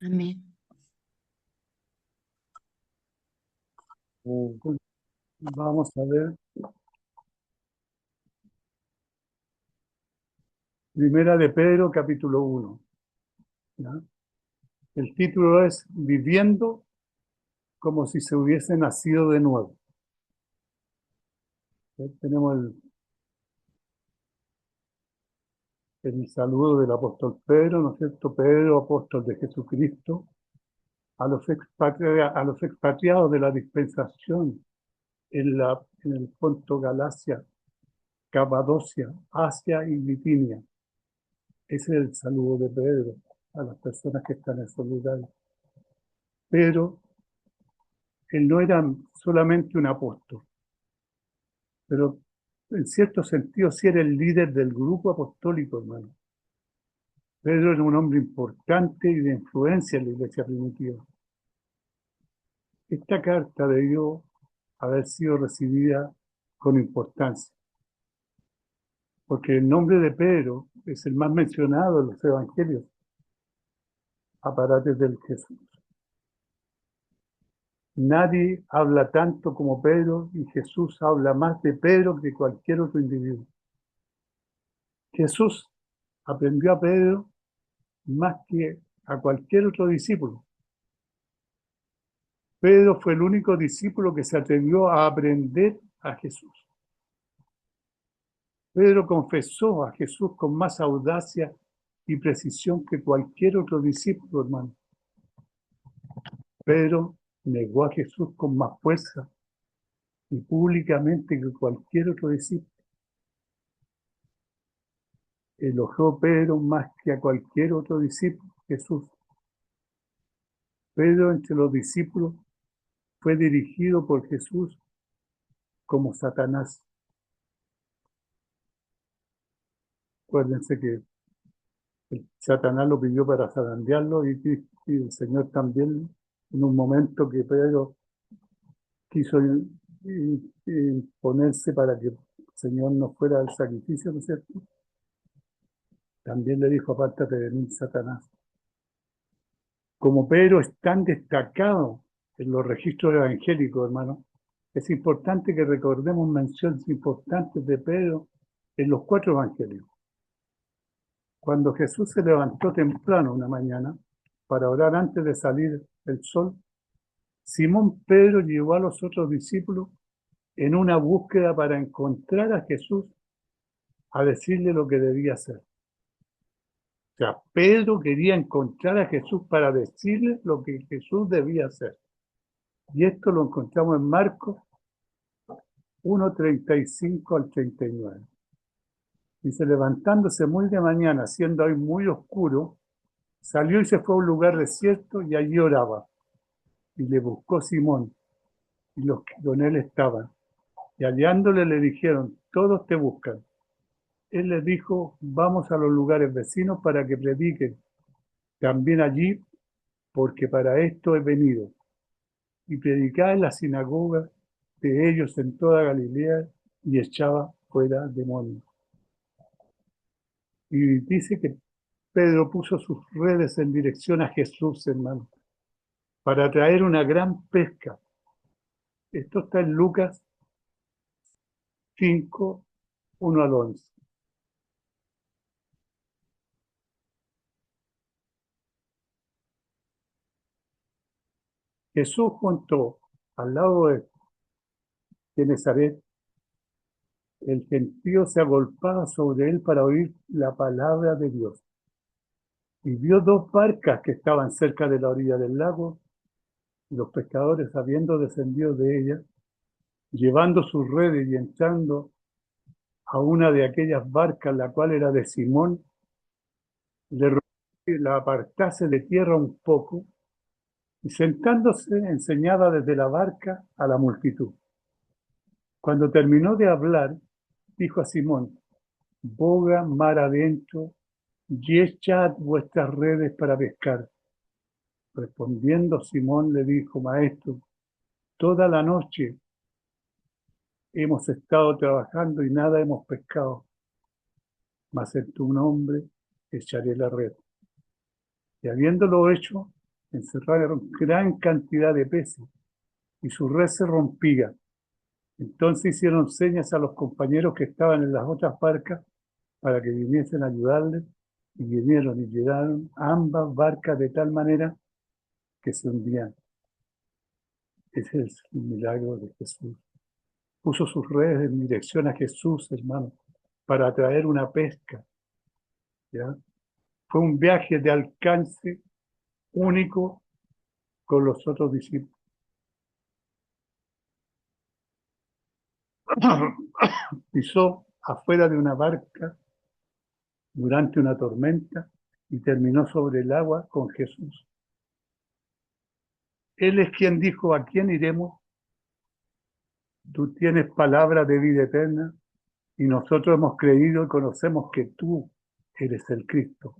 Amén. Vamos a ver, Primera de Pedro, capítulo 1. ¿Ya? El título es Viviendo como si se hubiese nacido de nuevo. Tenemos el saludo del apóstol Pedro, ¿no es cierto? Pedro, apóstol de Jesucristo, a los expatriados de la dispensación en el Ponto, Galacia, Capadocia, Asia y Bitinia. Ese es el saludo de Pedro a las personas que están en esos lugares. Pero él no era solamente un apóstol, pero en cierto sentido sí era el líder del grupo apostólico, hermano. Pedro era un hombre importante y de influencia en la iglesia primitiva. Esta carta debió haber sido recibida con importancia, porque el nombre de Pedro es el más mencionado en los evangelios, aparte del Jesús. Nadie habla tanto como Pedro y Jesús habla más de Pedro que cualquier otro individuo. Jesús aprendió a Pedro más que a cualquier otro discípulo. Pedro fue el único discípulo que se atrevió a aprender a Jesús. Pedro confesó a Jesús con más audacia y precisión que cualquier otro discípulo, hermano. Pedro negó a Jesús con más fuerza y públicamente que cualquier otro discípulo. Elogió Pedro más que a cualquier otro discípulo, Jesús. Pedro entre los discípulos fue dirigido por Jesús como Satanás. Acuérdense que Satanás lo pidió para zarandearlo y el Señor también, en un momento que Pedro quiso imponerse para que el Señor no fuera el sacrificio, ¿no es cierto? También le dijo, apártate de mí, Satanás. Como Pedro es tan destacado en los registros evangélicos, hermano, es importante que recordemos menciones importantes de Pedro en los 4 evangelios. Cuando Jesús se levantó temprano una mañana para orar antes de salir el sol, Simón Pedro llevó a los otros discípulos en una búsqueda para encontrar a Jesús, a decirle lo que debía hacer. O sea, Pedro quería encontrar a Jesús para decirle lo que Jesús debía hacer. Y esto lo encontramos en Marcos 1:35 al 39. Dice, levantándose muy de mañana, siendo hoy muy oscuro, salió y se fue a un lugar desierto y allí oraba. Y le buscó Simón y los que con él estaban. Y hallándole le dijeron, todos te buscan. Él les dijo, vamos a los lugares vecinos para que prediquen también allí, porque para esto he venido. Y predicaba en la sinagoga de ellos en toda Galilea y echaba fuera demonios. Y dice que Pedro puso sus redes en dirección a Jesús, hermano, para traer una gran pesca. Esto está en Lucas 5, 1 al 11. Jesús junto al lado de Genezaret, el gentío se agolpaba sobre él para oír la palabra de Dios. Y vio 2 barcas que estaban cerca de la orilla del lago, y los pescadores, habiendo descendido de ellas, llevando sus redes y entrando a una de aquellas barcas, la cual era de Simón, le rogó que la apartase de tierra un poco, y sentándose enseñaba desde la barca a la multitud. Cuando terminó de hablar, dijo a Simón, boga mar adentro y echad vuestras redes para pescar. Respondiendo Simón le dijo, maestro, toda la noche hemos estado trabajando y nada hemos pescado, mas en tu nombre echaré la red. Y habiéndolo hecho, encerraron gran cantidad de peces y su red se rompía. Entonces hicieron señas a los compañeros que estaban en las otras barcas para que viniesen a ayudarles, y vinieron y llegaron ambas barcas de tal manera que se hundían. Ese es el milagro de Jesús. Puso sus redes en dirección a Jesús, hermano, para atraer una pesca. ¿Ya? Fue un viaje de alcance único con los otros discípulos. Pisó afuera de una barca durante una tormenta y terminó sobre el agua con Jesús. Él es quien dijo: ¿a quién iremos? Tú tienes palabra de vida eterna y nosotros hemos creído y conocemos que tú eres el Cristo,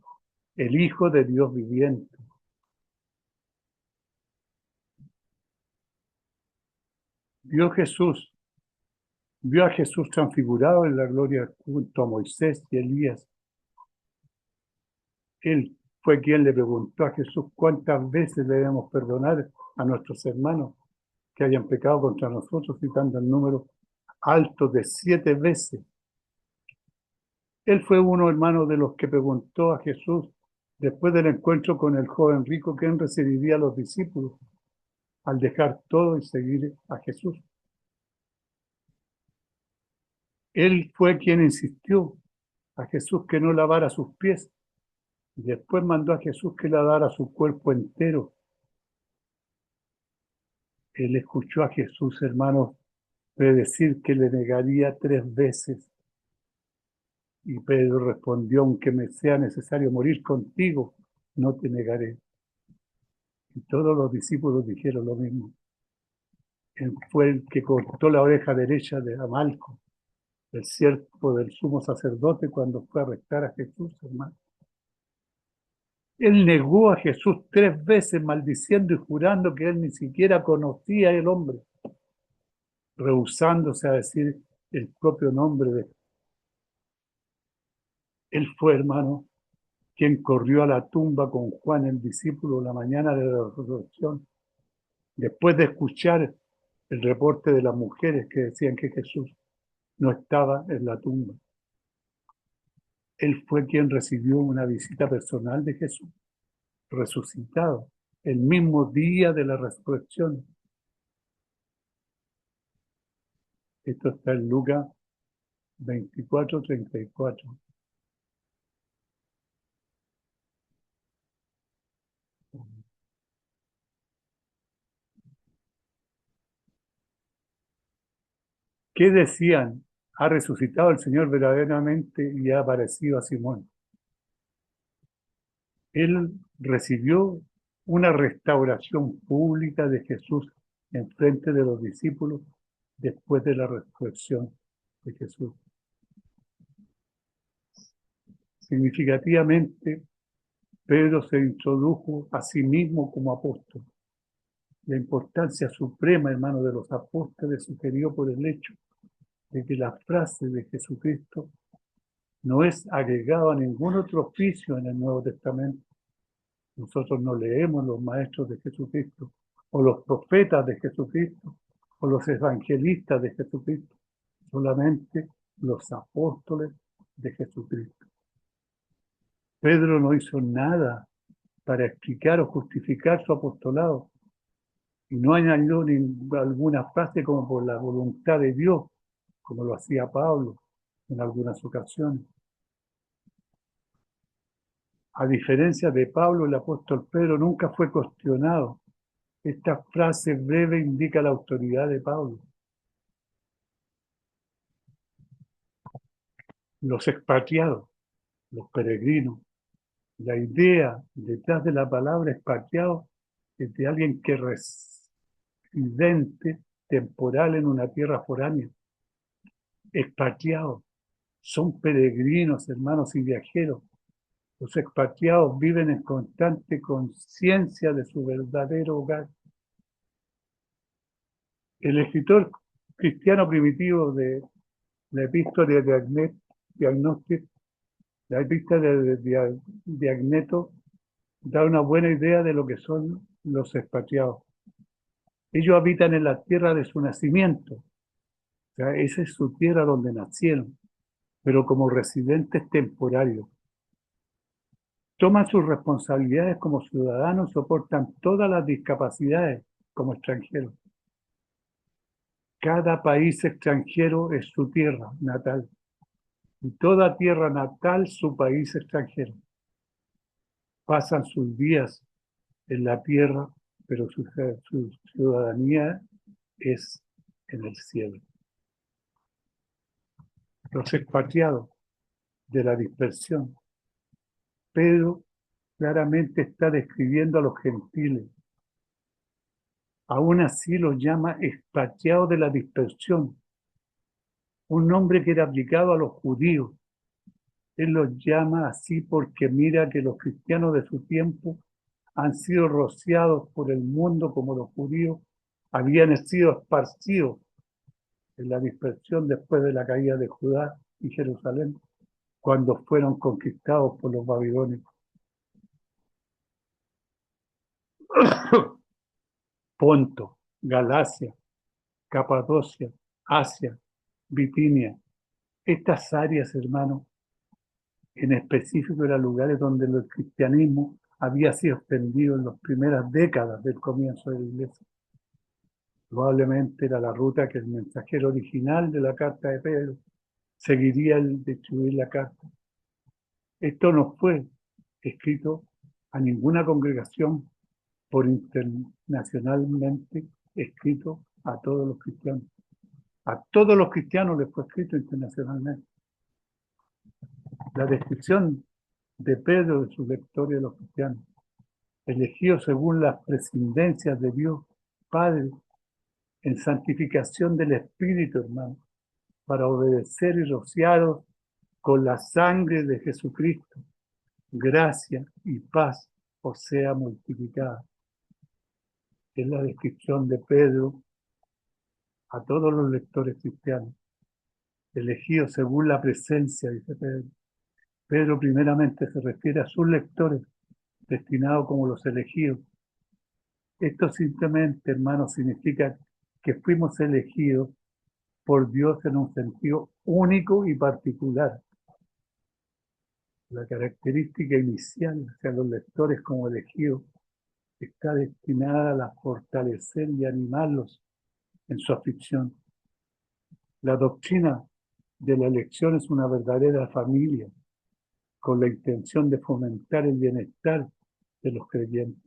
el Hijo de Dios viviente. Vio a Jesús transfigurado en la gloria junto a Moisés y Elías. Él fue quien le preguntó a Jesús cuántas veces debemos perdonar a nuestros hermanos que hayan pecado contra nosotros, citando el número alto de 7 veces. Él fue uno, hermano, de los que preguntó a Jesús después del encuentro con el joven rico quién recibiría a los discípulos al dejar todo y seguir a Jesús. Él fue quien insistió a Jesús que no lavara sus pies. Y después mandó a Jesús que lavara su cuerpo entero. Él escuchó a Jesús, hermanos, predecir que le negaría 3 veces. Y Pedro respondió: aunque me sea necesario morir contigo, no te negaré. Y todos los discípulos dijeron lo mismo. Él fue el que cortó la oreja derecha de Amalco, el siervo del sumo sacerdote, cuando fue a arrestar a Jesús, hermano. Él negó a Jesús 3 veces, maldiciendo y jurando que él ni siquiera conocía al hombre, rehusándose a decir el propio nombre de él. Él fue, hermano, quien corrió a la tumba con Juan el discípulo la mañana de la resurrección, después de escuchar el reporte de las mujeres que decían que Jesús no estaba en la tumba. Él fue quien recibió una visita personal de Jesús, resucitado, el mismo día de la resurrección. Esto está en Lucas 24:34. ¿Qué decían? Ha resucitado el Señor verdaderamente y ha aparecido a Simón. Él recibió una restauración pública de Jesús en frente de los discípulos después de la resurrección de Jesús. Significativamente, Pedro se introdujo a sí mismo como apóstol. La importancia suprema, hermano, de los apóstoles sugerió por el hecho de que la frase de Jesucristo no es agregado a ningún otro oficio en el Nuevo Testamento. Nosotros no leemos los maestros de Jesucristo, o los profetas de Jesucristo, o los evangelistas de Jesucristo, solamente los apóstoles de Jesucristo. Pedro no hizo nada para explicar o justificar su apostolado, y no añadió alguna frase como por la voluntad de Dios, como lo hacía Pablo en algunas ocasiones. A diferencia de Pablo, el apóstol Pedro nunca fue cuestionado. Esta frase breve indica la autoridad de Pablo. Los expatriados, los peregrinos. La idea detrás de la palabra expatriado es de alguien que es residente temporal en una tierra foránea. Expatriados son peregrinos, hermanos y viajeros. Los expatriados viven en constante conciencia de su verdadero hogar. El escritor cristiano primitivo de la epístola de Agneto da una buena idea de lo que son los expatriados. Ellos habitan en la tierra de su nacimiento, o sea, esa es su tierra donde nacieron, pero como residentes temporarios. Toman sus responsabilidades como ciudadanos, soportan todas las discapacidades como extranjeros. Cada país extranjero es su tierra natal y toda tierra natal su país extranjero. Pasan sus días en la tierra, pero su ciudadanía es en el cielo. Los expatriados de la dispersión. Pedro claramente está describiendo a los gentiles. Aún así los llama expatriados de la dispersión, un nombre que era aplicado a los judíos. Él los llama así porque mira que los cristianos de su tiempo han sido rociados por el mundo como los judíos habían sido esparcidos en la dispersión después de la caída de Judá y Jerusalén, cuando fueron conquistados por los babilonios. Ponto, Galacia, Capadocia, Asia, Bitinia. Estas áreas, hermanos, en específico eran lugares donde el cristianismo había sido extendido en las primeras décadas del comienzo de la iglesia. Probablemente era la ruta que el mensajero original de la carta de Pedro seguiría al distribuir la carta. Esto no fue escrito a ninguna congregación por internacionalmente escrito a todos los cristianos. A todos los cristianos les fue escrito internacionalmente. La descripción de Pedro de sus lectores de los cristianos, elegidos según las prescindencias de Dios Padre, en santificación del Espíritu, hermano, para obedecer y rociados con la sangre de Jesucristo, gracia y paz os sea multiplicada. Es la descripción de Pedro a todos los lectores cristianos, elegidos según la presencia, dice Pedro. Pedro primeramente se refiere a sus lectores, destinados como los elegidos. Esto simplemente, hermanos, significa que fuimos elegidos por Dios en un sentido único y particular. La característica inicial hacia los lectores como elegidos está destinada a fortalecer y animarlos en su aflicción. La doctrina de la elección es una verdadera familia con la intención de fomentar el bienestar de los creyentes.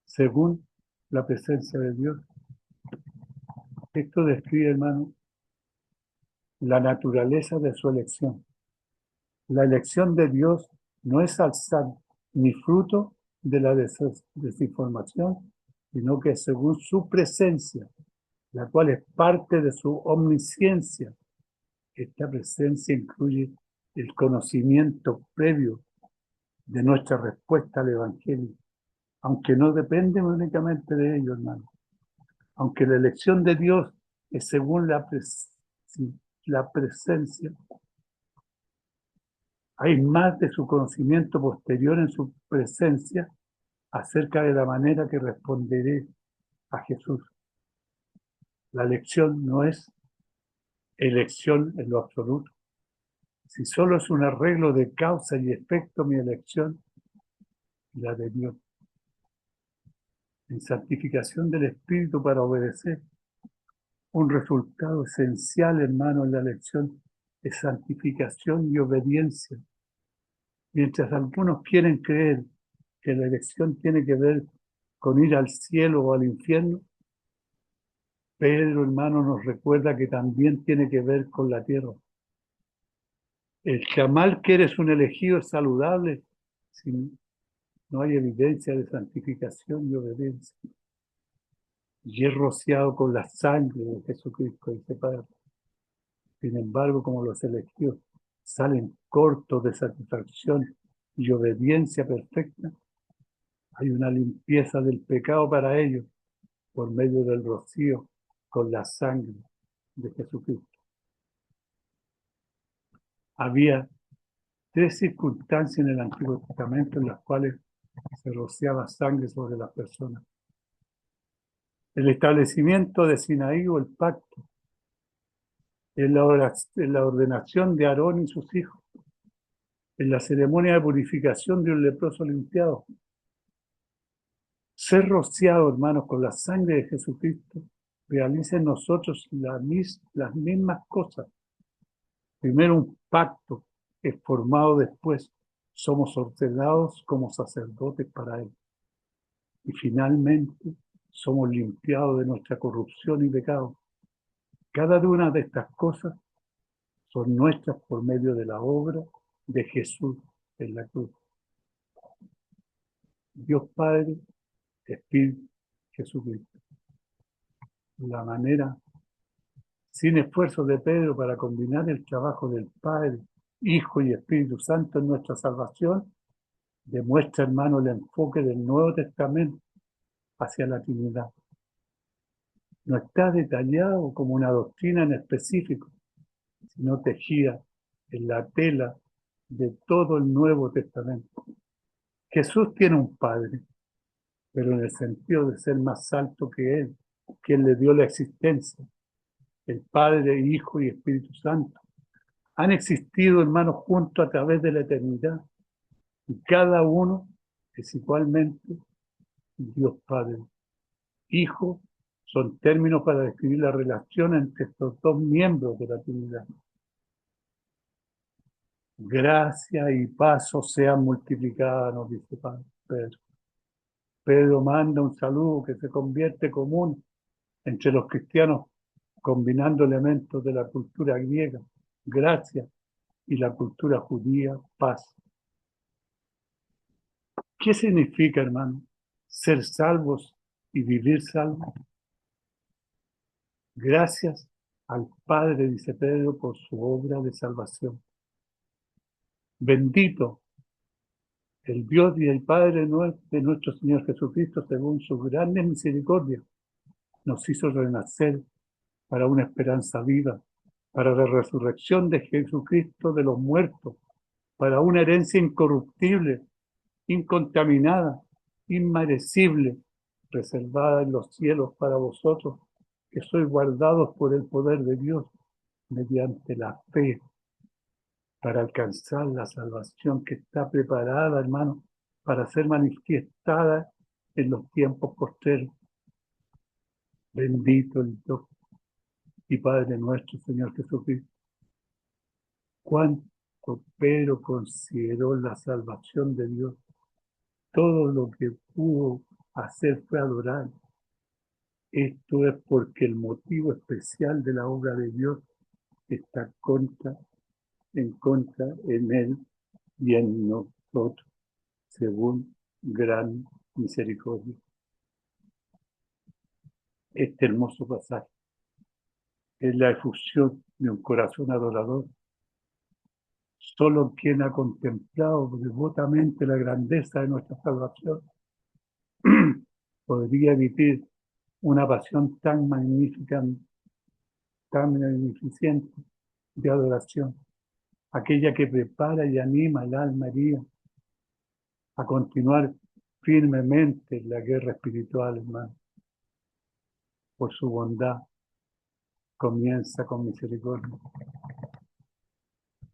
Según la presencia de Dios, esto describe, hermano, la naturaleza de su elección. La elección de Dios no es alzar ni fruto de la desinformación, sino que es según su presencia, la cual es parte de su omnisciencia. Esta presencia incluye el conocimiento previo de nuestra respuesta al Evangelio, aunque no depende únicamente de ello, hermano. Aunque la elección de Dios es según la presencia, hay más de su conocimiento posterior en su presencia acerca de la manera que responderé a Jesús. La elección no es elección en lo absoluto. Si solo es un arreglo de causa y efecto, mi elección y la de Dios. En santificación del Espíritu para obedecer, un resultado esencial, hermano, en la elección es santificación y obediencia. Mientras algunos quieren creer que la elección tiene que ver con ir al cielo o al infierno, Pedro, hermano, nos recuerda que también tiene que ver con la tierra. El clamar que eres un elegido es saludable si no hay evidencia de santificación y obediencia. Y es rociado con la sangre de Jesucristo, dice Pedro. Sin embargo, como los elegidos salen cortos de satisfacción y obediencia perfecta, hay una limpieza del pecado para ellos por medio del rocío con la sangre de Jesucristo. Había tres circunstancias en el Antiguo Testamento en las cuales se rociaba sangre sobre las personas. El establecimiento de Sinaí o el pacto, en la ordenación de Aarón y sus hijos, en la ceremonia de purificación de un leproso limpiado. Ser rociado, hermanos, con la sangre de Jesucristo, realiza en nosotros las mismas cosas. Primero un pacto es formado después. Somos ordenados como sacerdotes para Él. Y finalmente somos limpiados de nuestra corrupción y pecado. Cada una de estas cosas son nuestras por medio de la obra de Jesús en la cruz. Dios Padre, Espíritu, Jesucristo. La manera, sin esfuerzo de Pedro para combinar el trabajo del Padre, Hijo y Espíritu Santo en nuestra salvación, demuestra, hermano, el enfoque del Nuevo Testamento hacia la Trinidad. No está detallado como una doctrina en específico, sino tejida en la tela de todo el Nuevo Testamento. Jesús tiene un Padre, pero en el sentido de ser más alto que Él, quien le dio la existencia. El Padre, Hijo y Espíritu Santo han existido, hermanos, juntos a través de la eternidad, y cada uno es igualmente Dios Padre. Hijo son términos para describir la relación entre estos dos miembros de la Trinidad. Gracia y paz sean multiplicadas, nos dice Pedro. Pedro manda un saludo que se convierte común entre los cristianos, combinando elementos de la cultura griega, gracia, y la cultura judía, paz. ¿Qué significa, hermano, ser salvos y vivir salvos? Gracias al Padre, dice Pedro, por su obra de salvación. Bendito el Dios y el Padre de nuestro Señor Jesucristo, según su grande misericordia, nos hizo renacer para una esperanza viva, para la resurrección de Jesucristo de los muertos, para una herencia incorruptible, incontaminada, inmarecible, reservada en los cielos para vosotros, que sois guardados por el poder de Dios mediante la fe, para alcanzar la salvación que está preparada, hermano, para ser manifestada en los tiempos postreros. Bendito el Dios y Padre nuestro, Señor Jesucristo. Cuánto Pedro consideró la salvación de Dios. Todo lo que pudo hacer fue adorar. Esto es porque el motivo especial de la obra de Dios está en contra en Él y en nosotros, según gran misericordia. Este hermoso pasaje es la efusión de un corazón adorador. Solo quien ha contemplado devotamente la grandeza de nuestra salvación podría vivir una pasión tan magnífica, tan magnificente de adoración, aquella que prepara y anima al alma herida a continuar firmemente en la guerra espiritual, hermano. Por su bondad, comienza con misericordia.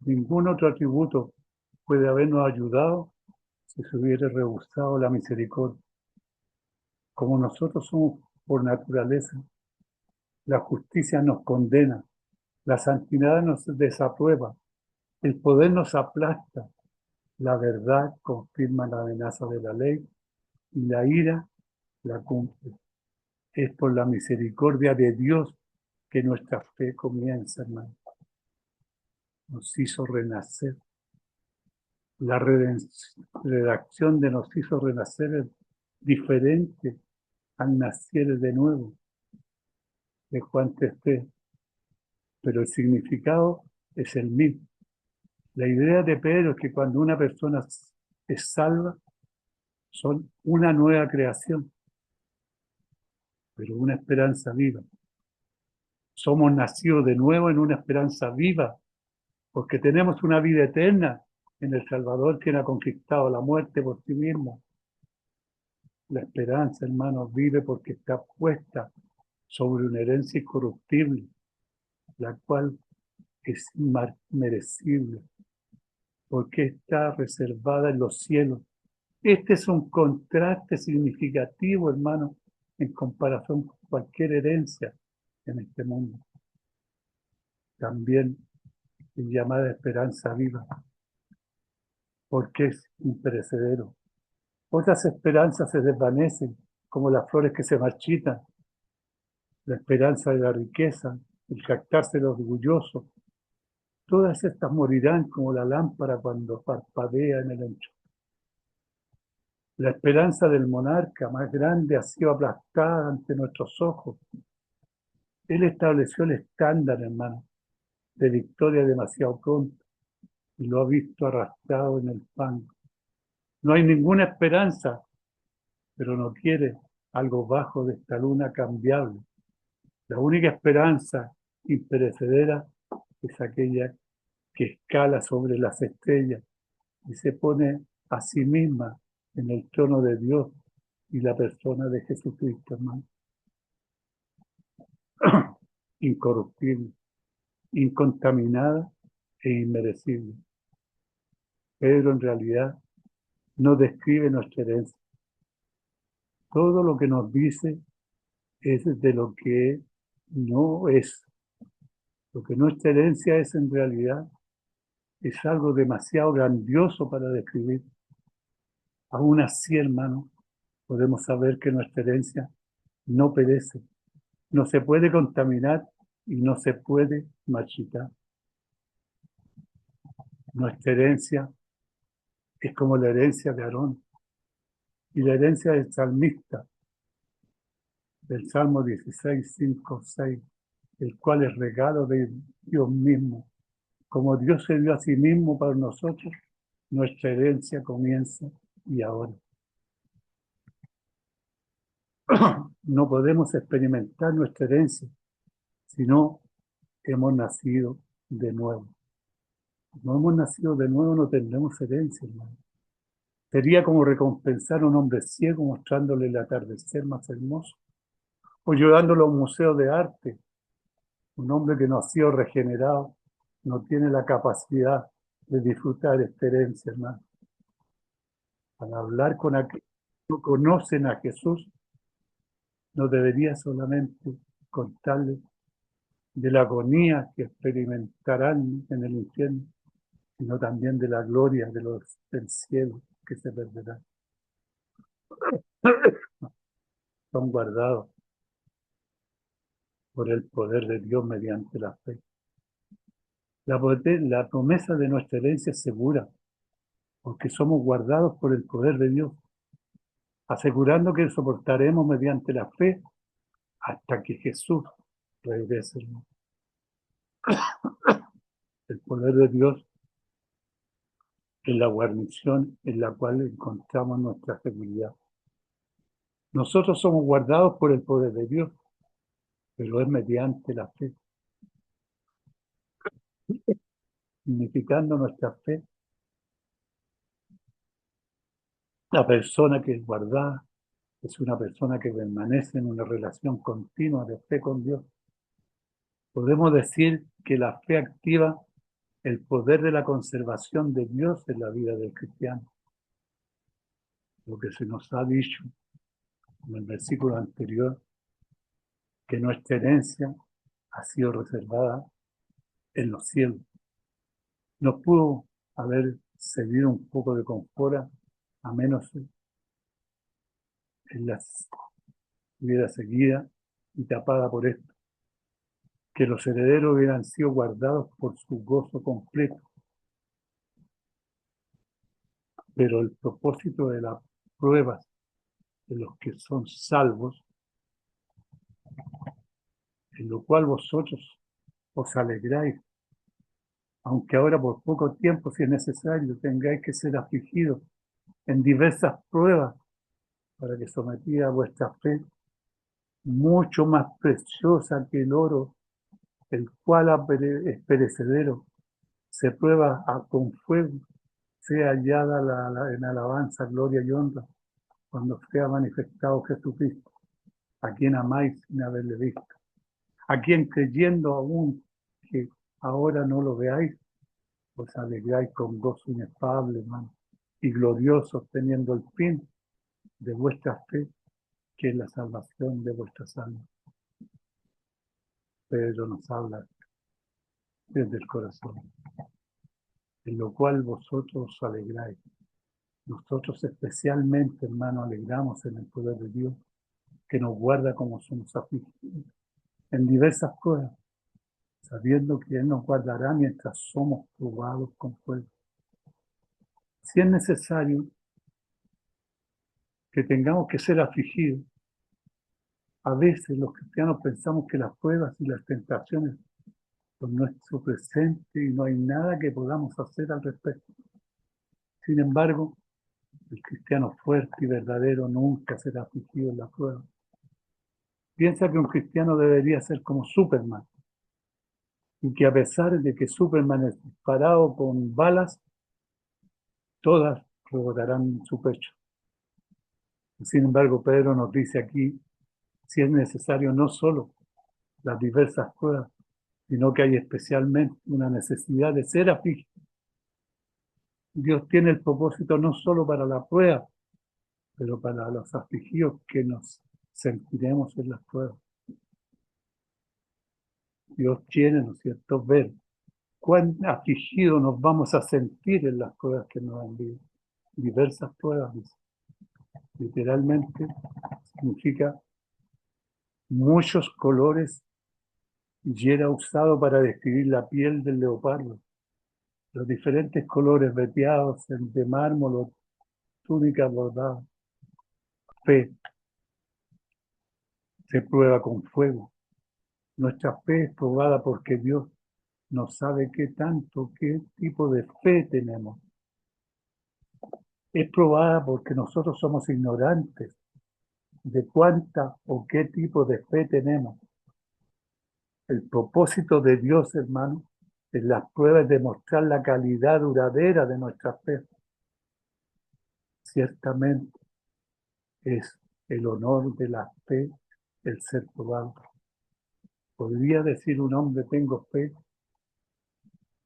Ningún otro atributo puede habernos ayudado si se hubiera rehusado la misericordia. Como nosotros somos por naturaleza, la justicia nos condena, la santidad nos desaprueba, el poder nos aplasta, la verdad confirma la amenaza de la ley y la ira la cumple. Es por la misericordia de Dios que nuestra fe comienza, hermano. Nos hizo renacer. La redacción de nos hizo renacer es diferente al nacer de nuevo de Juan 3:3, pero el significado es el mismo. La idea de Pedro es que cuando una persona es salva, son una nueva creación, pero una esperanza viva. Somos nacidos de nuevo en una esperanza viva, porque tenemos una vida eterna en el Salvador, quien ha conquistado la muerte por sí mismo. La esperanza, hermanos, vive porque está puesta sobre una herencia incorruptible, la cual es inmerecible, porque está reservada en los cielos. Este es un contraste significativo, hermano, en comparación con cualquier herencia en este mundo. También es llamada esperanza viva, porque es imperecedero. Otras esperanzas se desvanecen, como las flores que se marchitan, la esperanza de la riqueza, el jactarse de los orgullosos. Todas estas morirán como la lámpara cuando parpadea en el enchufe. La esperanza del monarca más grande ha sido aplastada ante nuestros ojos. Él estableció el estándar, hermano, de victoria demasiado pronto y lo ha visto arrastrado en el fango. No hay ninguna esperanza, pero no quiere algo bajo de esta luna cambiable. La única esperanza imperecedera es aquella que escala sobre las estrellas y se pone a sí misma en el trono de Dios y la persona de Jesucristo, hermano. Incorruptible, incontaminada e inmerecible. Pedro en realidad no describe nuestra herencia. Todo lo que nos dice es de lo que no es. Lo que nuestra herencia es en realidad es algo demasiado grandioso para describir. Aún así, hermano, podemos saber que nuestra herencia no perece, no se puede contaminar y no se puede marchitar. Nuestra herencia es como la herencia de Aarón y la herencia del salmista, del Salmo 16, 5, 6, el cual es regalo de Dios mismo. Como Dios se dio a sí mismo para nosotros, nuestra herencia comienza y ahora. No podemos experimentar nuestra herencia si no hemos nacido de nuevo. No hemos nacido de nuevo, no tendremos herencia, hermano. Sería como recompensar a un hombre ciego mostrándole el atardecer más hermoso, o llevándolo a un museo de arte. Un hombre que no ha sido regenerado no tiene la capacidad de disfrutar esta herencia, hermano. Al hablar con aquellos que no conocen a Jesús, no debería solamente contarles de la agonía que experimentarán en el infierno, sino también de la gloria del cielo que se perderá. Son guardados por el poder de Dios mediante la fe. La promesa de nuestra herencia es segura, porque somos guardados por el poder de Dios, asegurando que soportaremos mediante la fe hasta que Jesús regrese. El poder de Dios es la guarnición en la cual encontramos nuestra seguridad. Nosotros somos guardados por el poder de Dios, pero es mediante la fe. Significando nuestra fe, la persona que es guardada es una persona que permanece en una relación continua de fe con Dios. Podemos decir que la fe activa el poder de la conservación de Dios en la vida del cristiano. Lo que se nos ha dicho en el versículo anterior, que nuestra herencia ha sido reservada en los cielos. Nos pudo haber cedido un poco de confort, a menos en las vida seguida y tapada por esto, que los herederos hubieran sido guardados por su gozo completo. Pero el propósito de las pruebas de los que son salvos, en lo cual vosotros os alegráis, aunque ahora por poco tiempo, si es necesario, tengáis que ser afligidos en diversas pruebas, para que sometida a vuestra fe, mucho más preciosa que el oro, el cual es perecedero, se prueba con fuego, sea hallada en alabanza, gloria y honra, cuando sea manifestado Jesucristo, a quien amáis sin haberle visto, a quien creyendo aún que ahora no lo veáis, os alegráis con gozo inefable, hermano, y gloriosos teniendo el fin de vuestra fe, que es la salvación de vuestras almas. Pedro nos habla desde el corazón, en lo cual vosotros os alegráis. Nosotros especialmente, hermano, alegramos en el poder de Dios, que nos guarda como somos afligidos en diversas pruebas, sabiendo que Él nos guardará mientras somos probados con fuego. Si es necesario que tengamos que ser afligidos, a veces los cristianos pensamos que las pruebas y las tentaciones son nuestro presente y no hay nada que podamos hacer al respecto. Sin embargo, el cristiano fuerte y verdadero nunca será afligido en la prueba. Piensa que un cristiano debería ser como Superman, y que a pesar de que Superman es disparado con balas, todas rebotarán en su pecho. Sin embargo, Pedro nos dice aquí, si es necesario no solo las diversas pruebas, sino que hay especialmente una necesidad de ser afligido. Dios tiene el propósito no solo para la prueba, pero para los afligidos que nos sentiremos en las pruebas. Dios quiere, ¿no es cierto?, ver cuán afligidos nos vamos a sentir en las pruebas que nos envían. Diversas pruebas, dice. Literalmente significa muchos colores y era usado para describir la piel del leopardo. Los diferentes colores veteados de mármol o túnicas bordadas. Fe se prueba con fuego. Nuestra fe es probada porque Dios no sabe qué tipo de fe tenemos. Es probada porque nosotros somos ignorantes de cuánta o qué tipo de fe tenemos. El propósito de Dios, hermano, en las pruebas es demostrar la calidad duradera de nuestra fe. Ciertamente es el honor de la fe el ser probado. Podría decir un hombre, tengo fe,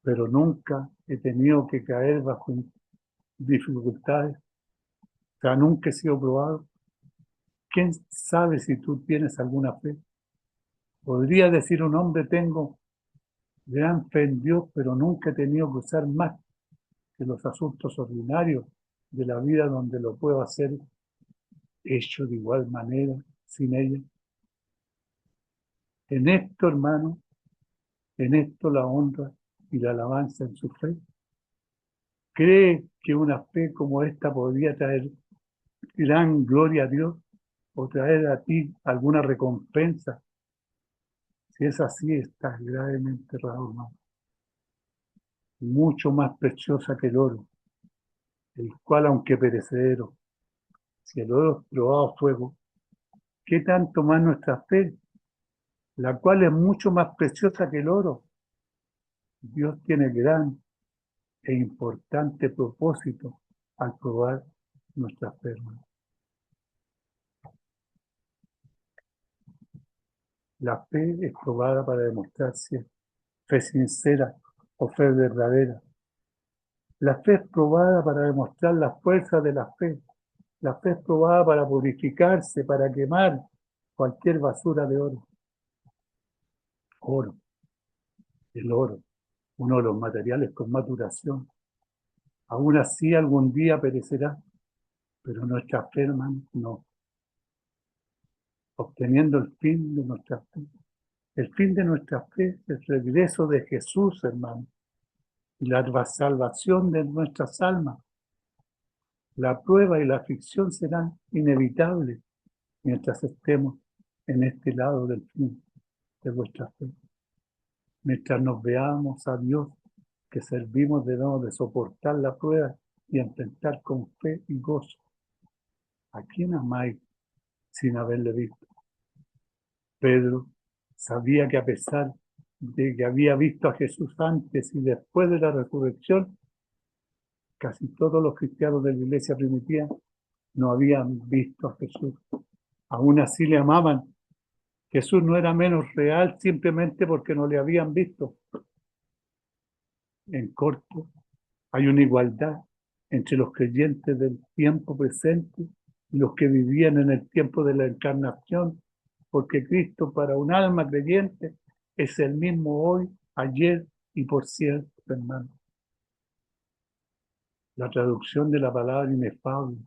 pero nunca he tenido que caer bajo dificultades, o sea, nunca he sido probado. ¿Quién sabe si tú tienes alguna fe? Podría decir un hombre, tengo gran fe en Dios, pero nunca he tenido que usar más que los asuntos ordinarios de la vida donde lo puedo hacer hecho de igual manera, sin ella. En esto, hermano, en esto la honra y la alabanza en su fe. ¿Cree que una fe como esta podría traer gran gloria a Dios o traer a ti alguna recompensa? Si es así, estás gravemente errado, hermano. Mucho más preciosa que el oro, el cual, aunque perecedero, si el oro es probado a fuego, ¿qué tanto más nuestra fe, la cual es mucho más preciosa que el oro? Dios tiene gran e importante propósito al probar nuestra fe, hermano. La fe es probada para demostrar si es fe sincera o fe verdadera. La fe es probada para demostrar la fuerza de la fe. La fe es probada para purificarse, para quemar cualquier basura de oro. Oro, el oro, uno de los materiales con más duración. Aún así algún día perecerá, pero nuestra fe, hermano, no. Obteniendo el fin de nuestra fe. El fin de nuestra fe es el regreso de Jesús, hermano, y la salvación de nuestras almas. La prueba y la aflicción serán inevitables mientras estemos en este lado del fin de vuestra fe. Mientras nos veamos a Dios, que servimos de soportar la prueba y enfrentar con fe y gozo. ¿A quién amáis sin haberle visto? Pedro sabía que a pesar de que había visto a Jesús antes y después de la resurrección, Casi todos los cristianos de la iglesia primitiva no habían visto a Jesús. Aún así le amaban. Jesús no era menos real simplemente porque no le habían visto. En corto, hay una igualdad entre los creyentes del tiempo presente y los que vivían en el tiempo de la encarnación, porque Cristo para un alma creyente es el mismo hoy, ayer y por siempre, hermano. La traducción de la palabra inefable,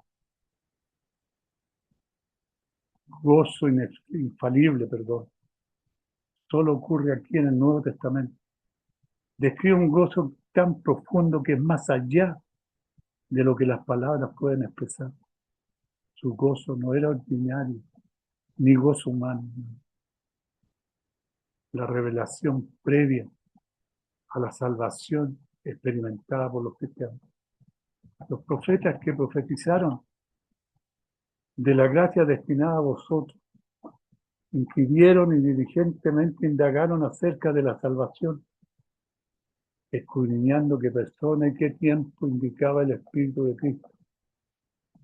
gozo infalible, perdón, solo ocurre aquí en el Nuevo Testamento. Describe un gozo tan profundo que es más allá de lo que las palabras pueden expresar. Su gozo no era ordinario, ni gozo humano. La revelación previa a la salvación experimentada por los cristianos. Los profetas que profetizaron de la gracia destinada a vosotros, inquirieron y diligentemente indagaron acerca de la salvación, escudriñando qué persona y qué tiempo indicaba el Espíritu de Cristo,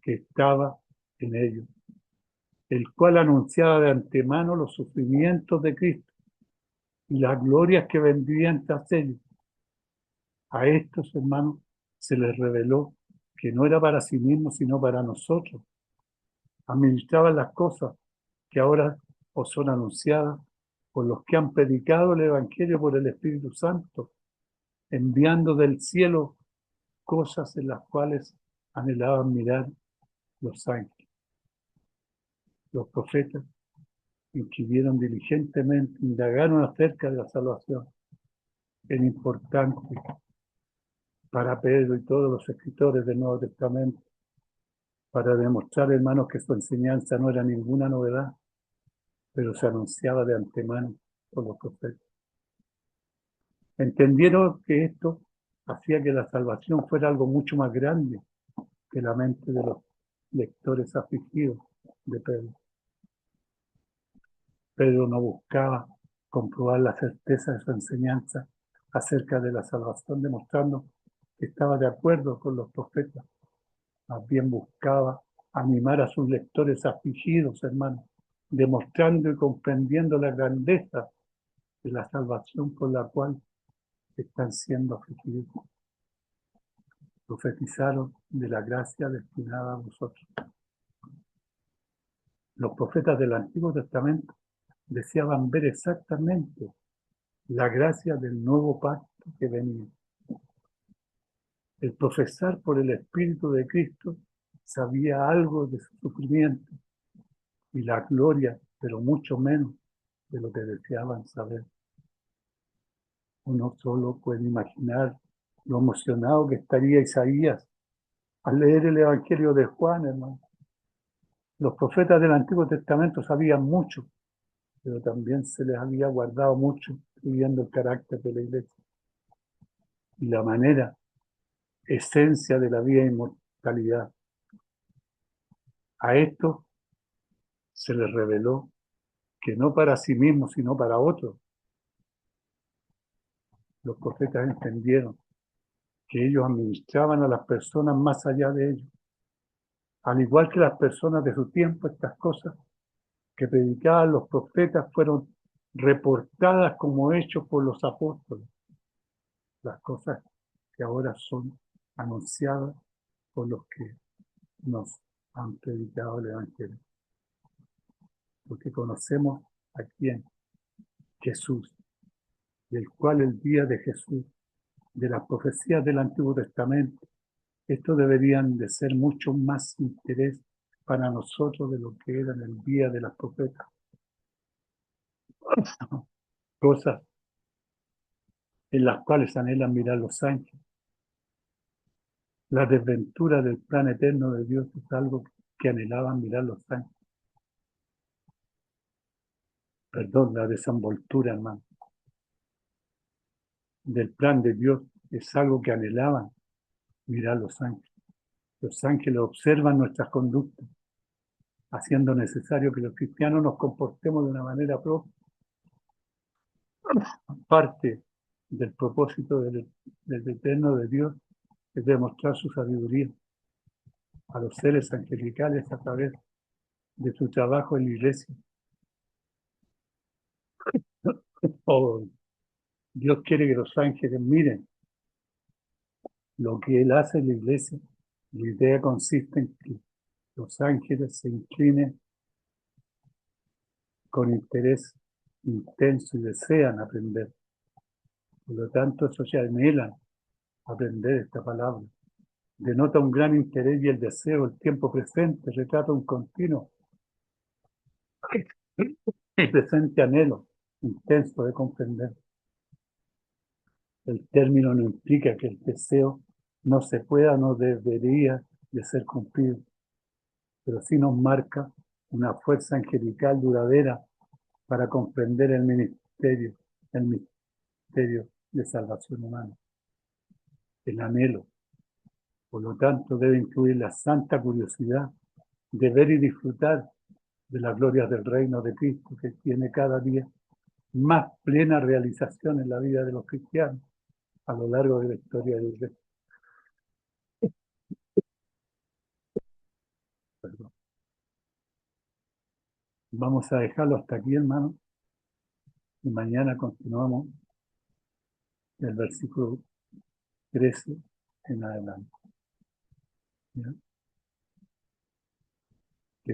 que estaba en ellos, el cual anunciaba de antemano los sufrimientos de Cristo y las glorias que vendrían tras ellos. A estos hermanos se les reveló que no era para sí mismos, sino para nosotros. Administraban las cosas que ahora os son anunciadas por los que han predicado el Evangelio por el Espíritu Santo, enviando del cielo cosas en las cuales anhelaban mirar los ángeles. Los profetas inquirieron diligentemente, indagaron acerca de la salvación. Era importante para Pedro y todos los escritores del Nuevo Testamento para demostrar, hermanos, que su enseñanza no era ninguna novedad, pero se anunciaba de antemano por los profetas. Entendieron que esto hacía que la salvación fuera algo mucho más grande que la mente de los lectores afligidos de Pedro. Pedro no buscaba comprobar la certeza de su enseñanza acerca de la salvación, demostrando que estaba de acuerdo con los profetas. Más bien buscaba animar a sus lectores afligidos, hermanos, demostrando y comprendiendo la grandeza de la salvación por la cual están siendo afligidos. Profetizaron de la gracia destinada a vosotros. Los profetas del Antiguo Testamento deseaban ver exactamente la gracia del nuevo pacto que venía. El profesar por el Espíritu de Cristo sabía algo de su sufrimiento y la gloria, pero mucho menos de lo que deseaban saber. Uno solo puede imaginar lo emocionado que estaría Isaías al leer el Evangelio de Juan, hermano. Los profetas del Antiguo Testamento sabían mucho, pero también se les había guardado mucho, viviendo el carácter de la iglesia y la manera, esencia de la vida e inmortalidad. A esto se les reveló que no para sí mismos, sino para otros. Los profetas entendieron que ellos administraban a las personas más allá de ellos. Al igual que las personas de su tiempo, estas cosas que predicaban los profetas fueron reportadas como hechos por los apóstoles. Las cosas que ahora son anunciadas por los que nos han predicado el Evangelio. Porque conocemos a quién, Jesús, del cual el día de Jesús, de las profecías del Antiguo Testamento, estos deberían de ser mucho más interés para nosotros de lo que era en el día de las profetas. Cosas en las cuales anhelan mirar los ángeles. La desventura del plan eterno de Dios es algo que anhelaban mirar los ángeles. Perdón, la desenvoltura, hermano, del plan de Dios es algo que anhelaban mirar los ángeles. Los ángeles observan nuestras conductas, haciendo necesario que los cristianos nos comportemos de una manera propia. Parte del propósito del eterno de Dios es demostrar su sabiduría a los seres angelicales a través de su trabajo en la iglesia. Oh, Dios quiere que los ángeles miren lo que Él hace en la iglesia. La idea consiste en que los ángeles se inclinen con interés intenso y desean aprender. Por lo tanto, eso ya anhelan aprender esta palabra. Denota un gran interés y el deseo, el tiempo presente, retrata un continuo y presente anhelo intenso de comprender. El término no implica que el deseo no se pueda, no debería de ser cumplido, pero sí nos marca una fuerza angelical duradera para comprender el misterio de salvación humana, el anhelo. Por lo tanto, debe incluir la santa curiosidad de ver y disfrutar de las glorias del reino de Cristo, que tiene cada día más plena realización en la vida de los cristianos a lo largo de la historia de la Iglesia. Perdón. Vamos a dejarlo hasta aquí, hermano, y mañana continuamos del versículo 13 en adelante. ¿Ya?